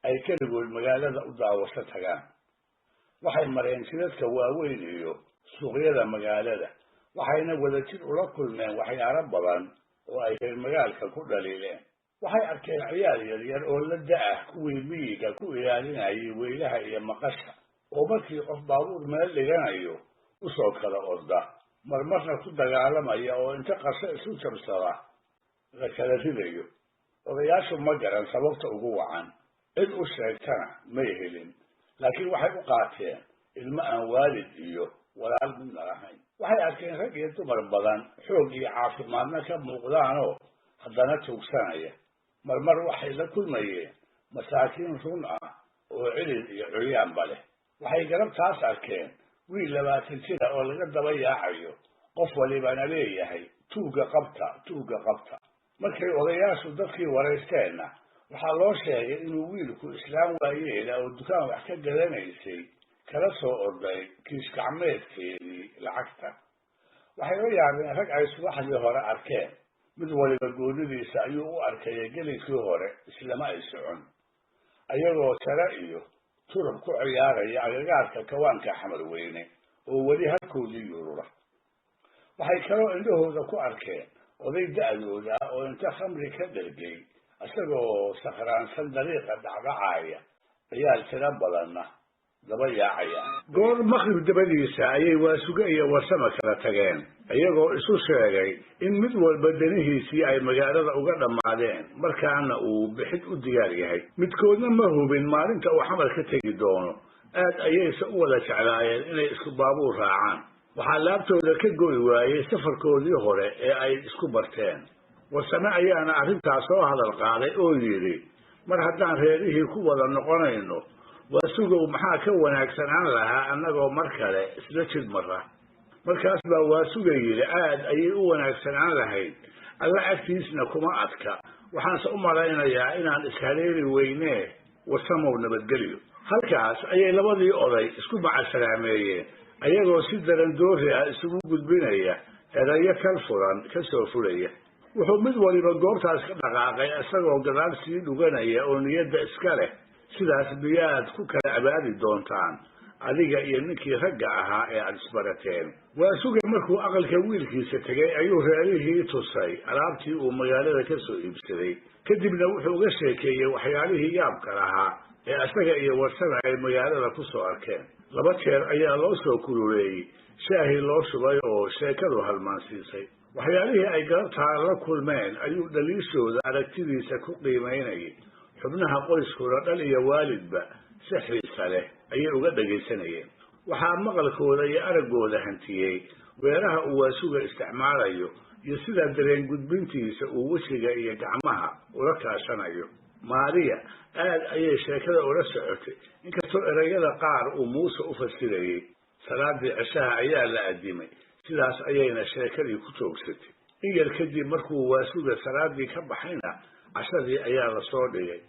ay keligood magaalada u daawasho tagaan waxay mareen jidadka waaweyn iyo suuqyada magaalada waxayna wadajir ula kulmeen waxyaalo badan oo ay reer magaalka ku dhaliileen waxay arkeen ciyaar yaryar oo la da-ah kuwii miyiga ku ilaalinayay weylaha iyo maqasha oo markii qof baabuur meel dhiganayo usoo kala orda marmarna ku dagaalamaya oo inta qasho isu jabsada la kala ridayo odayaashu ma garan sababta ugu wacan cid u sheegtana may helin laakiin waxay u qaateen ilmo aan waalid iyo walaal midna lahayn waxay arkeen rag iyo dumar badan xoog iyo caafimaadna ka muuqdaanoo haddana tuugsanaya marmar waxay la kulmayeen masaakiin run ah oo cilil iyo curyaanba leh waxay galabtaas arkeen wiil 20 jira oo laga daba yaacayo qof walibana leeyahay tuuga qabta markay odayaashu dadkii waraysteenna waxaa loo sheegay inuu wiilku islaam waayeela oo dukaan wax ka gadanaysay kala soo orday kiis gacmeedkeedii lacagta waxay la yaabeen rag ay subaxdii hore arkeen mid waliba goonidiisa ayuu u arkayay gelinkii hore islama ay socon ayagoo tala iyo turub ku ciyaaraya agagaarka kawaanka xamar weyne oo weli halkoodii yurura waxay kaloo indhahooda ku arkeen oday da-dooda oo inta khamri ka dhergay isagoo sakhraansan dariiqa dhacdhacaya ciyaal tira badanna daba yaacaya goor maqrib dabadiisa ayay waasuge iyo warsame kala tageen iyagoo isu sheegay in mid walba danihiisii ay magaalada uga dhammaadeen markaana uu bixid u diyaar yahay midkoodna ma hubin maalinta uu xamar ka tegi doono aad ayayse u wada jeclaayeen inay isku baabuur raacaan waxaa laabtooda ka go'i waayey safarkoodii hore ee ay isku barteen warsame ayaana arrintaas soo hadal qaaday oo yidhi mar haddaan reerihii ku wada noqonayno waasugow maxaa ka wanaagsanaan lahaa annagoo mar kale isla jid mara markaas baa waasuga yidhi aad ayay u wanaagsanaan lahayd alla agtiisna kuma adka waxaanse u malaynayaa inaan ishaleeli weynee warsamow nabadgelyo halkaas ayay labadii oday isku macasalaameeyeen ayagoo si darandoori ah isugu gudbinaya erayo kal furan ka soo fulaya wuxuu mid waliba goobtaas ka dhaqaaqay isagoo gadaal sii dhuganaya oo niyadda iska leh sidaas miyaad ku kala abaadi doontaan adiga iyo ninkii ragga ahaa ee aad isbarateen waasuge markuu aqalka wiilkiisa tegay ayuu reerihii tusay alaabtii uu magaalada ka soo iibsaday kadibna wuxuu uga sheekeeyey waxyaalihii yaabka lahaa ee asaga iyo warsame ay magaalada ku soo arkeen. Laba jeer ayaa loo soo kululeeyey shaahii loo shubay oo sheekadu halmaansiisay. waxyaalihii ay galabtaa la kulmeen ayuu dhaliishooda aragtidiisa ku qiimaynayay. xubnaha qoyskooda dhal iyo waalidba si xiisa leh ayay uga dhagaysanayeen. waxaa maqalkooda iyo araggooda hantiyey weeraha uu waasuga isticmaalayo iyo sida dareen gudbintiisa uu wejiga iyo gacmaha ula kaashanayo. maariya aad ayay sheekada ula socotay, inkastoo erayada qaar uu muuse u fasirayey. salaadii cishaha ayaa la addimay, sidaas ayayna sheekadii ku joogsatay. in yar kadib markuu waasuga salaadii ka baxayna cashadii ayaa la soo dhigay.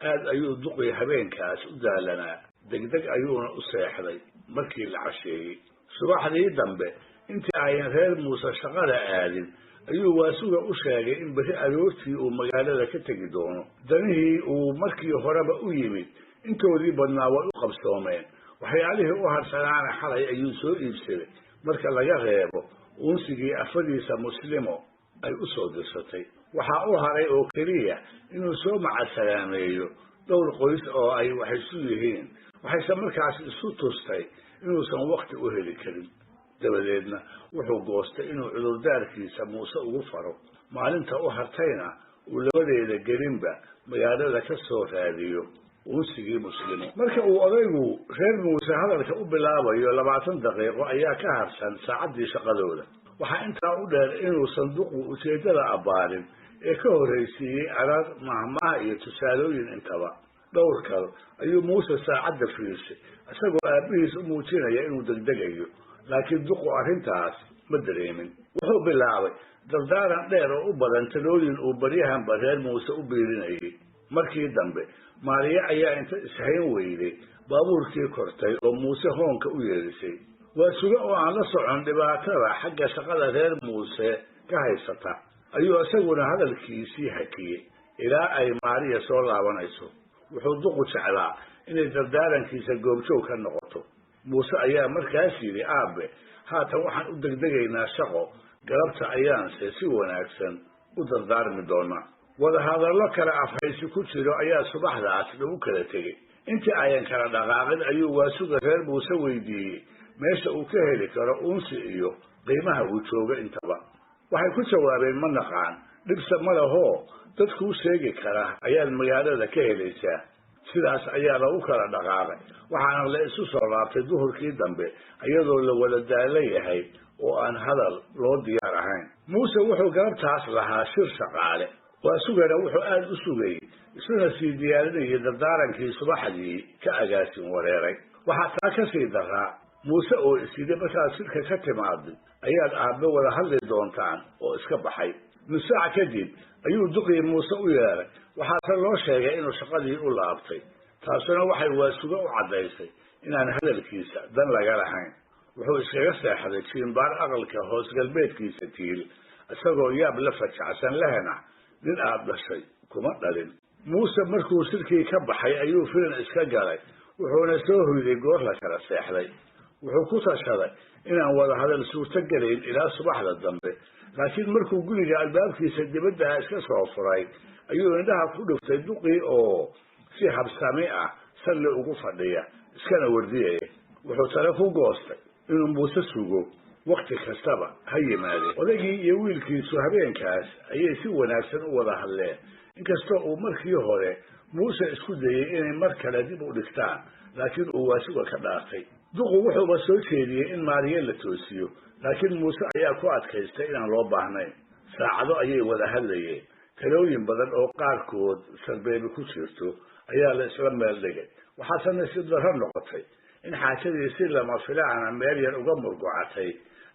aad ayuu duqii habeenkaas u daalanaa, degdeg ayuuna u seexday markii la casheeyey. subaxdii dambe intii ayan reer muuse shaqada aadin ayuu waasuga u sheegay in berri aroortii uu magaalada ka tegi doono. danihii uu markii horeba u yimid intoodii badnaa way u qabsoomeen. waxyaalihii u harsanaana xalay ayuu soo iibsaday, marka laga reebo unsigii afadiisa muslimo ay u soo dirsatay. waxaa u haray oo keliya inuu soo macasalaameeyo dhowr qoys oo ay wax isu yihiin. waxayse markaas isu tustay inuusan wakti u heli karin. dabadeedna wuxuu goostay inuu cudurdaarkiisa muuse ugu faro. maalinta u hartayna uu labadeeda gelinba magaalada ka soo raadiyo unsigii muslimo. marka uu odaygu reer muuse hadalka u bilaabayo 20 daqiiqo ayaa ka harsan saacaddii shaqadooda. waxaa intaa u dheer inuu sanduuqu ujeeddada abbaarin ee ka horraysiiyey arar, mahmaha iyo tusaalooyin intaba. dhowr kal ayuu muuse saacadda fiirsay, isagoo aabbihiis u muujinaya inuu degdegayo, laakiin duqu arrintaas ma dareemin. wuxuu bilaabay dardaaran dheer oo u badan talooyin uu baryahanba reer muuse u biirinayay. markii dambe maariya ayaa inta ishayn weyday baabuurkii kortay oo muuse hoonka u yeedhisay. waasuga oo aan la socon dhibaatada xagga shaqada reer muuse ka haysata ayuu isaguna hadalkiisii hakiyey ilaa ay maariya soo laabanayso. wuxuu duqu jeclaa inay dardaarankiisa goobjoog ka noqoto. muuse ayaa markaas yidhi, aabe, haatan waxaan u degdegaynaa shaqo, galabta ayaanse si wanaagsan u dardaarmi doonaa. wadahadallo kale afhaysi ku jiro ayaa subaxdaas lagu kala tegey. intii ayan kala dhaqaaqin ayuu waasuga reer muuse weydiiyey meesha uu ka heli karo unsi iyo qiimaha uu joogo intaba. waxay ku jawaabeen, ma naqaan, dhibse ma lahoo dadkuu sheegi kara ayaad magaalada ka helaysaa. sidaas ayaa lagu kala dhaqaaqay. waxaana la isu soo laabtay duhurkii dambe iyadoo la wada daalan yahay oo aan hadal loo diyaar ahayn. muuse wuxuu galabtaas lahaa shir shaqaale. waasugana wuxuu aad u sugayey, isuna sii diyaarinayay dardaarankii subaxdii ka agaasin wareeray. waxaa taa ka sii daraa muuse oo isyidhi markaad shirka ka timaadid ayaad aabbe wada hadli doontaan oo iska baxay. nus saac kadib ayuu duqii muuse u yeeray. waxaase loo sheegay inuu shaqadii u laabtay. taasuna waxay waasuga u caddaysay inaan hadalkiisa dan laga lahayn. wuxuu iskaga seexday jiimbaar aqalka hoos galbeedkiisa tiil, isagoo yaab la fajacsan lehna nin aad dhashay kuma dhalin. muuse markuu shirkii ka baxay ayuu filan iska galay, wuxuuna soo hoyday goor la kala seexday. wuxuu ku tashaday inaan wada hadal suurto gelayn ilaa subaxda dambe, laakiin markuu guriga albaabkiisa dibadda iska soo furay ayuu indhaha ku dhuftay duqii oo si habsami ah salli ugu fadhiya, iskana wardiyaya. wuxuu tale ku goostay inuu muuse sugo, wakti kastaba ha yimaadeen. odaygii iyo wiilkiisu habeenkaas ayay si wanaagsan u wada hadleen, inkastoo uu markii hore muuse isku dayey inay mar kale dib u dhigtaan, laakiin uu waasuga ka dhaartay. duqu wuxuuba soo jeediyey in maariya la toosiyo, laakiin muuse ayaa ku adkaystay inaan loo baahnayn. saacado ayay wada hadlayeen. talooyin badan oo qaarkood sarbeebi ku jirto ayaa la isla meel dhigay. waxaase nasiib darro noqotay in xaajadii si lama filaana meel yar uga murgucatay,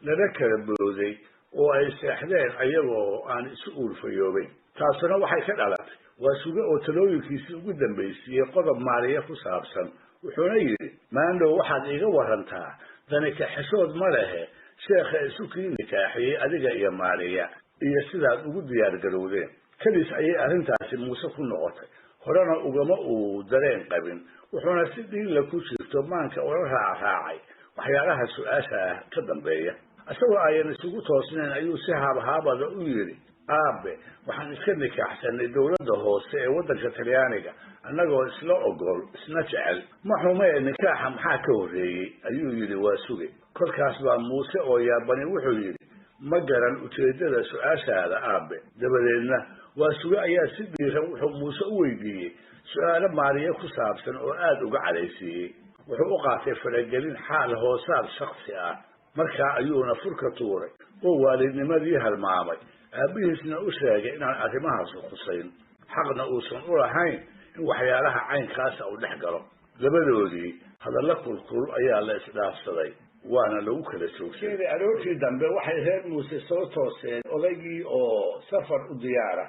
lana kala booday oo ay seexdeen ayagoo aan isu uurfayoobayn. taasuna waxay ka dhalatay waasuga oo talooyinkiisii ugu dambaysiiyey qodob maariya ku saabsan. wuxuuna yidhi, maandhow waxaad iiga warantaa dani kaxishood ma lehe sheekha isu kii nikaaxiyey adiga iyo maariya iyo sidaad ugu diyaar garowdeen. kadis ayay arrintaasi muuse ku noqotay. horena ugama uu dareen qabin, wuxuuna si dhiilla ku jirto maanka ula raacraacay waxyaalaha su-aasha ah ka dambeeya. isagoo ayan isugu toosnayn ayuu si haabhaabada u yidhi, aabe waxaan iska nikaaxsanay dowladda hoose ee waddanka talyaaniga annagoo isla ogol isna jecel ma xume ee nikaaxa maxaa ka horreeyey ayuu yidhi waa suge kolkaas baa muuse oo yaabani wuxuu yidhi ma garan ujeeddada su-aashaada aabe dabadeedna waa suge ayaa si dhiiran wuxuu muuse u weydiiyey su-aalo maariye ku saabsan oo aada uga cadhaysiiyey wuxuu u qaatay faragelin xaal hoosaad shaksi ah markaa ayuuna furka tuuray oo waalidnimadii halmaamay aabihiisna u sheegay inaan arrimahaasi khusayn xaqna uusan u lahayn in waxyaalaha caynkaasa uu dhex galo labadoodii hadalla kulkul ayaa la isdhaafsaday waana lagu kala joogsaday aroortii dambe waxay reer muuse soo tooseen odaygii oo safar u diyaara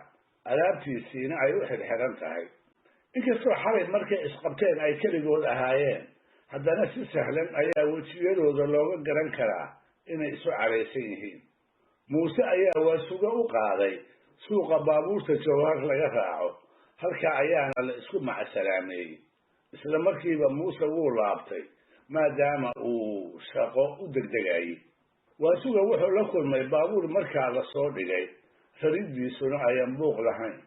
alaabtiisiina ay u xirxiran tahay inkastoo xalay markay isqabteen ay keligood ahaayeen haddana si sahlan ayaa wejiyadooda looga garan karaa inay isu caraysan yihiin muuse ayaa waasuga u qaaday suuqa baabuurta jawhar laga raaco halkaa ayaana la isku macsalaameeyey isla markiiba muuse wuu laabtay maadaama uu shaqo u degdegayey waasuga wuxuu la kulmay baabuur markaa la soo dhigay raridiisuna ayaan buuq lahayn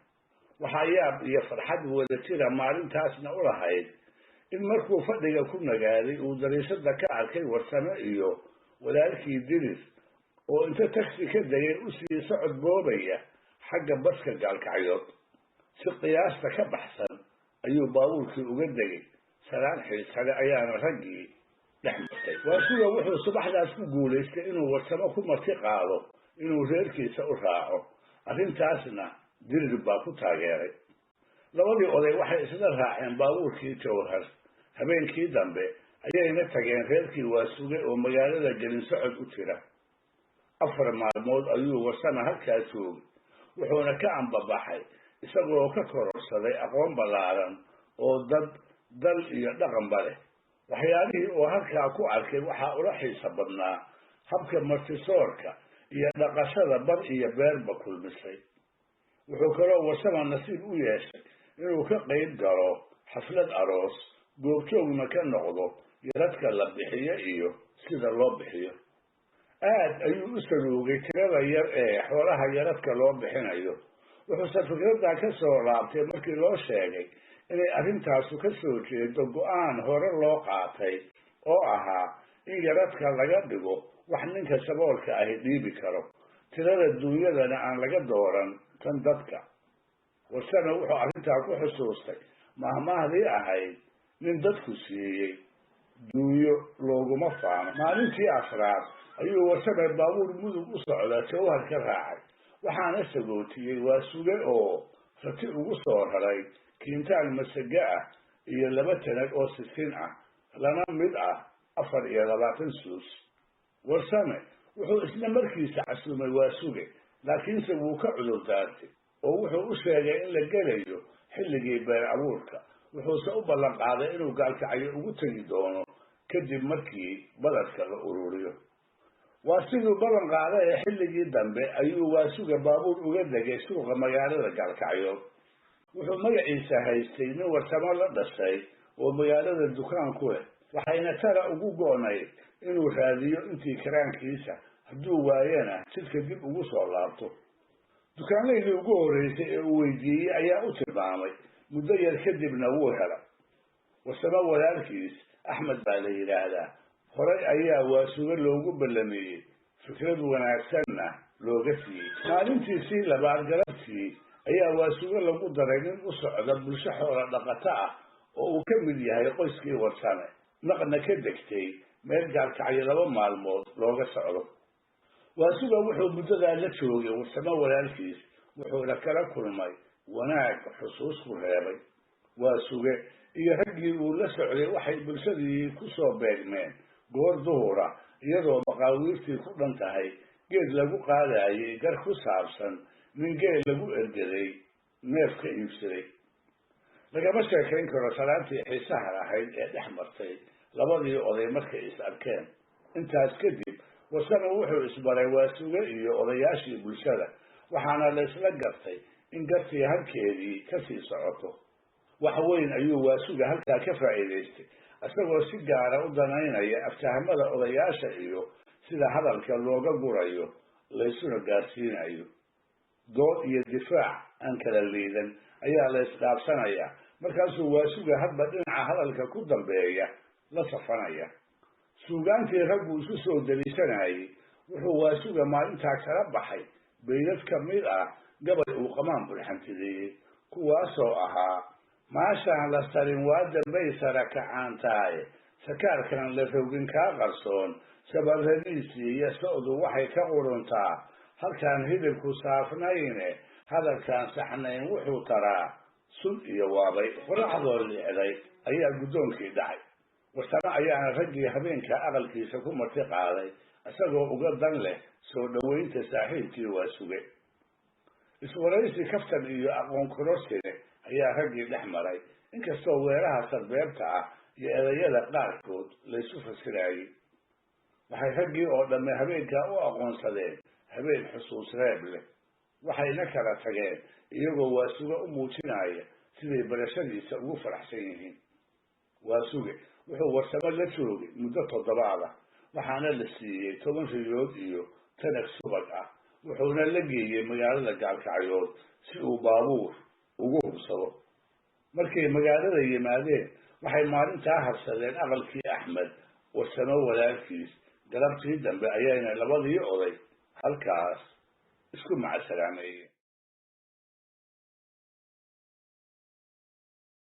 waxaa yaab iyo farxad wada jira maalintaasna u lahayd in markuu fadhiga ku nagaaday uu dariishada ka arkay warsame iyo walaalkii diris oo inta tagsi ka degay usii socod boobaya xagga baska gaalkacyood si qiyaasta ka baxsan ayuu baabuurkii uga degay salaan xiisale ayaana raggii dhex martay waasuga wuxuu subaxdaas ku guulaystay inuu warsamo ku marti qaado inuu reerkiisa u raaco arrintaasna dirir baa ku taageeray labadii oday waxay isla raaceen baabuurkii jawhar habeenkii dambe ayayna tageen reerkii waasuge oo magaalada gelin socod u jira 4 maalmood ayuu warsame halkaa joogay wuxuuna ka ambabaxay isagoo ka kororsaday aqoon ballaaran oo dal iyo dhaqanba leh waxyaalihii oo halkaa ku arkay waxaa ula xiisa badnaa habka martisoorka iyo dhaqashada bar iyo beerba kulmisay wuxuu kaloo warsame nasiib u yeeshay inuu ka qayb galo xaflad aroos goobjoogna ka noqdo yaradka la bixiyo iyo sida loo bixiyo aad ayuu u saluugay tirada yar ee xoolaha yaradka loo bixinayo wuxuuse fikraddaa ka soo laabtay markii loo sheegay inay arrintaasu ka soo jeedo go-aan hore loo qaatay oo ahaa in yaradka laga dhigo wax ninka saboolka ahi dhiibi karo tirada duunyadana aan laga dooran tan dadka warsame wuxuu arrintaa ku xusuustay mahmaahdii ahayd nin dadku siiyey duunyo looguma faano maalintii afraad ayuu warsame baabuur mudug u socda jawhar ka raacay waxaana sagootiyey waasuge oo rati ugu soo raray kiintaan masaga ah iyo 2 tanag oo sisin ah lana mid ah 24 suus warsame wuxuu isla markiisa casuumay waasuge laakiinse wuu ka cudur daartay oo wuxuu u sheegay in la gelayo xilligii beer abuurka wuxuuse u ballan qaaday inuu gaalkacyo ugu tegi doono kadib markii baladka la ururiyo waa siduu ballan qaaday ee xilligii dambe ayuu waasuga baabuur uga degay suuqa magaalada gaalkacyood wuxuu magaciisa haystay nin warsamo la dhashay oo magaalada dukaan ku leh waxayna tara ugu go'nayd inuu raadiyo intii karaankiisa hadduu waayana jidka dib ugu soo laabto dukaanlaydii ugu horreysay ee uu weydiiyey ayaa u tilmaamay muddo yar kadibna wuu helay warsamo walaalkiis axmed baa la yidhaahdaa horay ayaa waasuge loogu ballameeyey fikrad wanaagsanna looga siiyey maalintiisii labaad galabtii ayaa waasuge lagu daray nin u socda bulsho xoola dhaqato ah oo uu ka mid yahay qoyskii warsame naqna ka degtay meel gaalkacyo 2 maalmood looga socdo waasuga wuxuu muddadaa la joogay warsamo walaalkiis wuxuuna kala kulmay wanaag xusuus ku reebay waasuge iyo raggii uu la socday waxay bulshadii ku soo beegmeen goor duhura iyadoo maqaawiirtii ku dhan tahay geed lagu qaadayay gar ku saabsan nin geel lagu ergaday neef ka iibsaday lagama sheekayn karo salaantii xiisaha ahayd ee dhex martay labadii oday markay is arkeen intaas kadib warsame wuxuu isbaray waasuge iyo odayaashii bulshada waxaana la isla gartay in gartii halkeedii kasii socoto wax weyn ayuu waasuga halkaa ka faa'iidaystay isagoo si gaara u danaynaya aftahamada odayaasha iyo sida hadalka looga gurayo laysuna gaarsiinayo dood iyo difaac aan kala liidan ayaa la isdhaafsanayaa markaasuu waasuga hadba dhinaca hadalka ku dambeeya la safanaya suugaantii raggu isu soo daliishanayay wuxuu waasuga maalintaa kala baxay baydad ka mid ah gabay uu qamaan bulxantideeyey kuwaasoo ahaa maashaan la sarin waa dambay sara kacaan tahay sakaarkan la rogin kaa qarsoon sabarradiisii iyo socdu waxay ka quruntaa halkaan hidibku saafnayne hadalkaan saxnayn wuxuu taraa sun iyo waabay qoraxdoo liicday ayaa guddoonkii dhacay warsame ayaana raggii habeenka aqalkiisa ku marti qaaday isagoo uga dan leh soo dhoweynta saaxiibkii waasuge iswaraysi kaftan iyo aqoon kororsiga ayaa raggii dhex maray inkastoo weeraha sarbeebta ah iyo erayada qaarkood laysu fasirayey waxay raggii oo dhamme habeenkaa u aqoonsadeen habeen xusuus reeb leh waxayna kala tageen iyagoo waasuge u muujinaya siday barashadiisa ugu faraxsan yihiin waasuge wuxuu warsamo la joogay muddo 7 ah waxaana la siiyey 10 riyood iyo tanag subag ah wuxuuna la geeyey magaalada Gaalkacyood si uu baabuur ugu hubsado markay magaalada yimaadeen waxay maalintaa habsadeen aqalkii Axmed warsamo walaalkiis galabtii dambe ayayna labadii oday halkaas isku macsalaamay